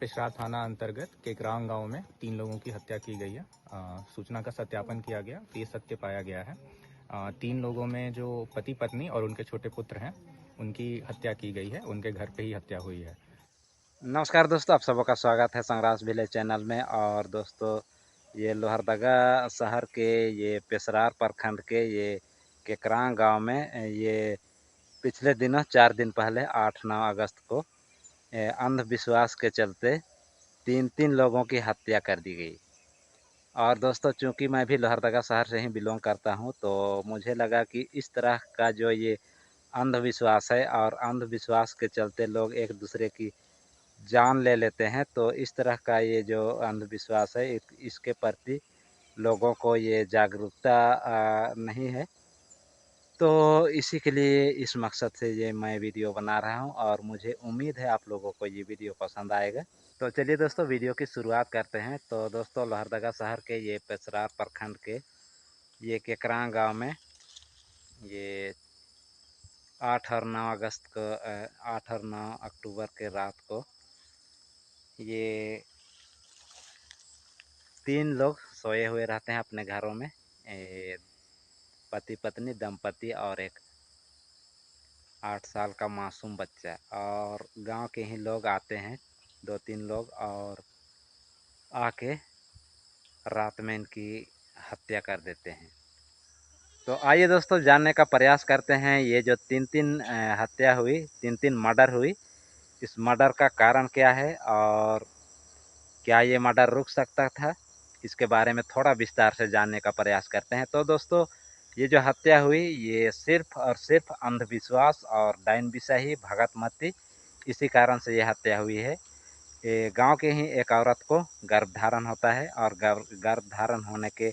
पिछड़ा थाना अंतर्गत केकरांग गांव में 3 लोगों की हत्या की गई है। सूचना का सत्यापन किया गया तो ये सत्य पाया गया है। 3 लोगों में जो पति पत्नी और उनके छोटे पुत्र हैं, उनकी हत्या की गई है। उनके घर पे ही हत्या हुई है। नमस्कार दोस्तों, आप सबका स्वागत है संग्रास विलेज चैनल में। और दोस्तों, ये लोहरदगा शहर के ये पेसरार प्रखंड के ये केकरांग गांव में ये पिछले दिनों 4 दिन पहले 8-9 अगस्त को अंधविश्वास के चलते 3 लोगों की हत्या कर दी गई। और दोस्तों, चूंकि मैं भी लोहरदगा शहर से ही बिलोंग करता हूं, तो मुझे लगा कि इस तरह का जो ये अंधविश्वास है और अंधविश्वास के चलते लोग एक दूसरे की जान ले लेते हैं, तो इस तरह का ये जो अंधविश्वास है इसके प्रति लोगों को ये जागरूकता नहीं है। तो इसी के लिए इस मकसद से ये मैं वीडियो बना रहा हूं और मुझे उम्मीद है आप लोगों को ये वीडियो पसंद आएगा। तो चलिए दोस्तों, वीडियो की शुरुआत करते हैं। तो दोस्तों, लोहरदगा शहर के ये पेसरार प्रखंड के ये केकरांग गांव में ये 8 और 9 अगस्त को 8 और 9 अक्टूबर के रात को ये 3 लोग सोए हुए रहते हैं अपने घरों में। पति पत्नी दंपति और एक 8 साल का मासूम बच्चा। और गांव के ही लोग आते हैं, 2-3 लोग, और आके रात में इनकी हत्या कर देते हैं। तो आइए दोस्तों, जानने का प्रयास करते हैं ये जो 3 हत्या हुई, 3 मर्डर हुई, इस मर्डर का कारण क्या है और क्या ये मर्डर रुक सकता था, इसके बारे में थोड़ा विस्तार से जानने का प्रयास करते हैं। तो दोस्तों, ये जो हत्या हुई ये सिर्फ और सिर्फ अंधविश्वास और डायन बिसाही भगत मती, इसी कारण से ये हत्या हुई है। ये गांव के ही एक औरत को गर्भधारण होता है और गर्भधारण होने के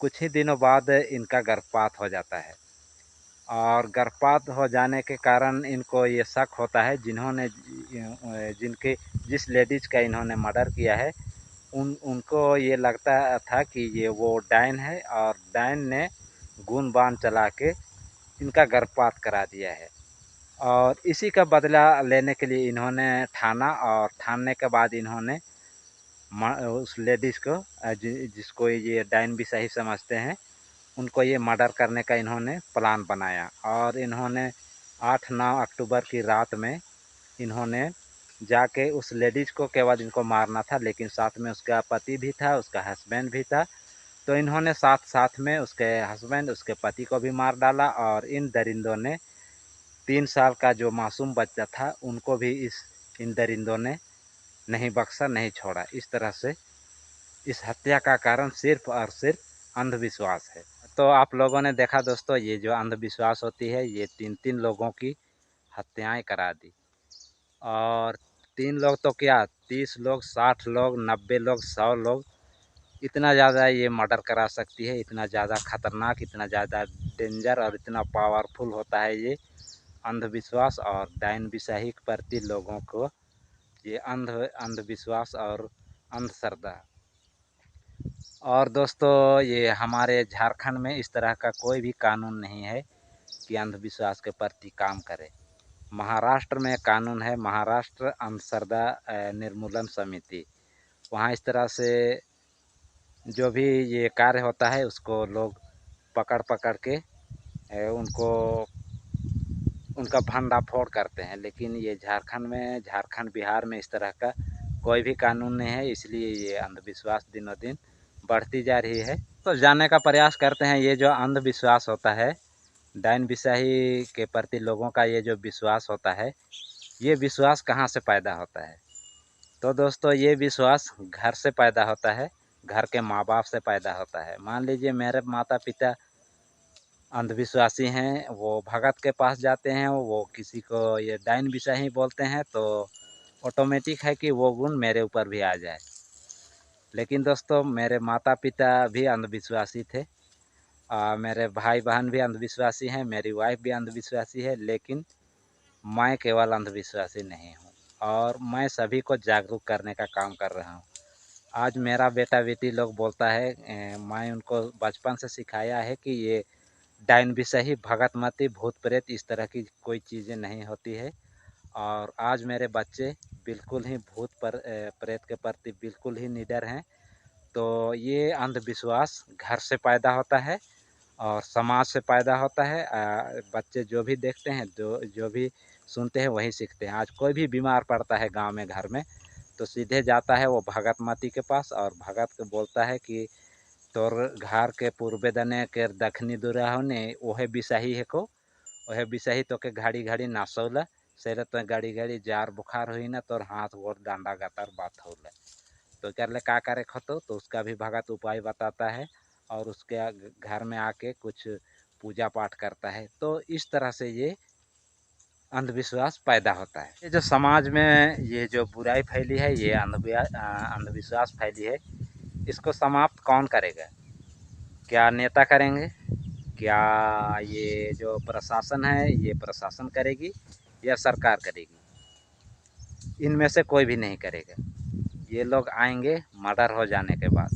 कुछ ही दिनों बाद इनका गर्भपात हो जाता है। और गर्भपात हो जाने के कारण इनको ये शक होता है, जिनके जिस लेडीज़ का इन्होंने मर्डर किया है, उनको ये लगता था कि ये वो डायन है और डायन ने खून बाण चला के इनका गर्भपात करा दिया है। और इसी का बदला लेने के लिए इन्होंने ठाना, और ठानने के बाद इन्होंने उस लेडीज़ को जिसको ये डायन भी सही समझते हैं, उनको ये मर्डर करने का इन्होंने प्लान बनाया। और इन्होंने 8-9 अक्टूबर की रात में इन्होंने जाके उस लेडीज़ को केवल इनको मारना था, लेकिन साथ में उसका पति भी था, उसका हस्बैंड भी था। तो इन्होंने साथ साथ में उसके हस्बैंड, उसके पति को भी मार डाला। और इन दरिंदों ने 3 साल का जो मासूम बच्चा था, उनको भी इन दरिंदों ने नहीं बख्शा, नहीं छोड़ा। इस तरह से इस हत्या का कारण सिर्फ और सिर्फ अंधविश्वास है। तो आप लोगों ने देखा दोस्तों, ये जो अंधविश्वास होती है ये 3 लोगों की हत्याएं करा दी। और 3 लोग तो क्या, 30 लोग, 60 लोग, 90 लोग, 100 लोग, इतना ज़्यादा ये मर्डर करा सकती है। इतना ज़्यादा खतरनाक, इतना ज़्यादा डेंजर और इतना पावरफुल होता है ये अंधविश्वास और डायन बिसाही के प्रति लोगों को ये अंधविश्वास और अंधश्रद्धा। और दोस्तों, ये हमारे झारखंड में इस तरह का कोई भी कानून नहीं है कि अंधविश्वास के प्रति काम करे। महाराष्ट्र में कानून है, महाराष्ट्र अंधश्रद्धा निर्मूलन समिति। वहाँ इस तरह से जो भी ये कार्य होता है उसको लोग पकड़ पकड़ के उनको उनका भंडाफोड़ करते हैं। लेकिन ये झारखंड बिहार में इस तरह का कोई भी कानून नहीं है, इसलिए ये अंधविश्वास दिनों दिन बढ़ती जा रही है। तो जानने का प्रयास करते हैं, ये जो अंधविश्वास होता है, डायन बिसाही के प्रति लोगों का ये जो विश्वास होता है, ये विश्वास कहाँ से पैदा होता है। तो दोस्तों, ये विश्वास घर से पैदा होता है, घर के माँ बाप से पैदा होता है। मान लीजिए मेरे माता पिता अंधविश्वासी हैं, वो भगत के पास जाते हैं, वो किसी को ये डायन बिसाही बोलते हैं, तो ऑटोमेटिक है कि वो गुण मेरे ऊपर भी आ जाए। लेकिन दोस्तों, मेरे माता पिता भी अंधविश्वासी थे, मेरे भाई बहन भी अंधविश्वासी हैं, मेरी वाइफ भी अंधविश्वासी है, लेकिन मैं केवल अंधविश्वासी नहीं हूँ। और मैं सभी को जागरूक करने का काम कर रहा हूँ। आज मेरा बेटा बेटी लोग बोलता है, मैं उनको बचपन से सिखाया है कि ये डायन बिसाही भगत मती भूत प्रेत इस तरह की कोई चीज़ें नहीं होती है। और आज मेरे बच्चे बिल्कुल ही प्रेत के प्रति बिल्कुल ही निडर हैं। तो ये अंधविश्वास घर से पैदा होता है और समाज से पैदा होता है। बच्चे जो भी देखते हैं, जो भी सुनते हैं वही सीखते हैं। आज कोई भी बीमार पड़ता है गांव में, घर में, तो सीधे जाता है वो भगत माती के पास और भगत को बोलता है कि तोर घर के पूर्वे दने के दक्षिणी दुराहोने ओहे बिसाही है को, ओहे बिसाही तो के घड़ी घड़ी नासौला सेरे तो घड़ी घड़ी जार बुखार हुई ना तोर हाथ गोड़ डांडा गतर बात होले। तो कर ले का करे खतो, तो उसका भी भगत उपाय बताता है और उसके घर में आके कुछ पूजा पाठ करता है। तो इस तरह से ये अंधविश्वास पैदा होता है। ये जो समाज में ये जो बुराई फैली है, ये अंधविश्वास फैली है, इसको समाप्त कौन करेगा? क्या नेता करेंगे? क्या ये जो प्रशासन है ये प्रशासन करेगी या सरकार करेगी? इनमें से कोई भी नहीं करेगा। ये लोग आएंगे मर्डर हो जाने के बाद।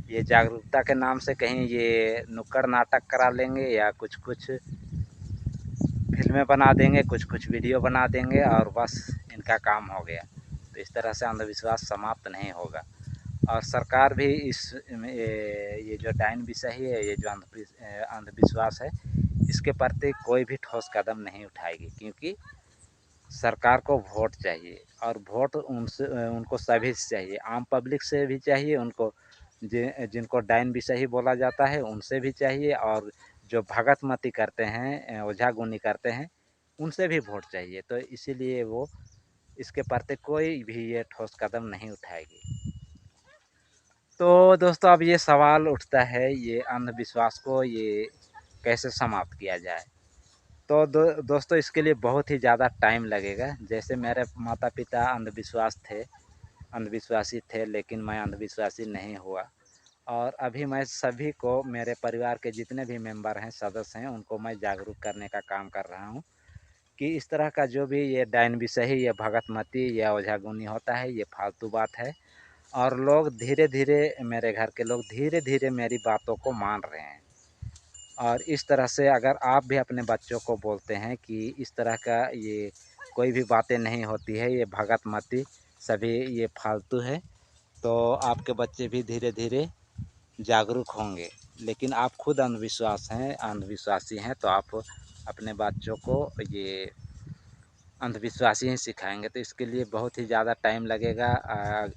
ये जागरूकता के नाम से कहीं ये नुक्कड़ नाटक करा लेंगे या कुछ कुछ फिल्में बना देंगे, कुछ कुछ वीडियो बना देंगे और बस इनका काम हो गया। तो इस तरह से अंधविश्वास समाप्त नहीं होगा। और सरकार भी ये जो डायन विषय है, ये जो अंधविश्वास है, इसके प्रति कोई भी ठोस कदम नहीं उठाएगी, क्योंकि सरकार को वोट चाहिए और वोट उनको सभी से चाहिए, आम पब्लिक से भी चाहिए, उनको जिनको डायन विषय बोला जाता है उनसे भी चाहिए, और जो भगत मती करते हैं, ओझा गुनी करते हैं, उनसे भी वोट चाहिए। तो इसीलिए वो इसके प्रति कोई भी ये ठोस कदम नहीं उठाएगी। तो दोस्तों अब ये सवाल उठता है, ये अंधविश्वास को ये कैसे समाप्त किया जाए? तो दोस्तों इसके लिए बहुत ही ज़्यादा टाइम लगेगा। जैसे मेरे माता पिता अंधविश्वासी थे, लेकिन मैं अंधविश्वासी नहीं हुआ। और अभी मैं सभी को, मेरे परिवार के जितने भी मेंबर हैं, सदस्य हैं, उनको मैं जागरूक करने का काम कर रहा हूँ कि इस तरह का जो भी ये डायन विषय, ये भगतमती या ओझागुनी होता है, ये फालतू बात है। और लोग धीरे धीरे, मेरे घर के लोग धीरे धीरे मेरी बातों को मान रहे हैं। और इस तरह से अगर आप भी अपने बच्चों को बोलते हैं कि इस तरह का ये कोई भी बातें नहीं होती है, ये भगतमती सभी ये फालतू है, तो आपके बच्चे भी धीरे धीरे जागरूक होंगे। लेकिन आप खुद अंधविश्वासी हैं, तो आप अपने बच्चों को ये अंधविश्वासी ही सिखाएंगे। तो इसके लिए बहुत ही ज़्यादा टाइम लगेगा।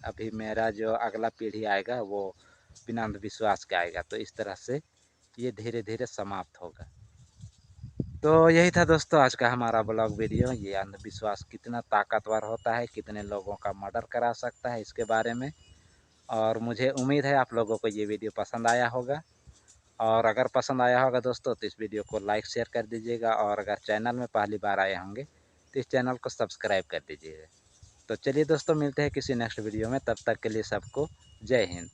अभी मेरा जो अगला पीढ़ी आएगा वो बिना अंधविश्वास के आएगा। तो इस तरह से ये धीरे धीरे समाप्त होगा। तो यही था दोस्तों आज का हमारा ब्लॉग वीडियो। ये अंधविश्वास कितना ताकतवर होता है, कितने लोगों का मर्डर करा सकता है, इसके बारे में। और मुझे उम्मीद है आप लोगों को ये वीडियो पसंद आया होगा। और अगर पसंद आया होगा दोस्तों तो इस वीडियो को लाइक शेयर कर दीजिएगा, और अगर चैनल में पहली बार आए होंगे तो इस चैनल को सब्सक्राइब कर दीजिएगा। तो चलिए दोस्तों, मिलते हैं किसी नेक्स्ट वीडियो में। तब तक के लिए सबको जय हिंद।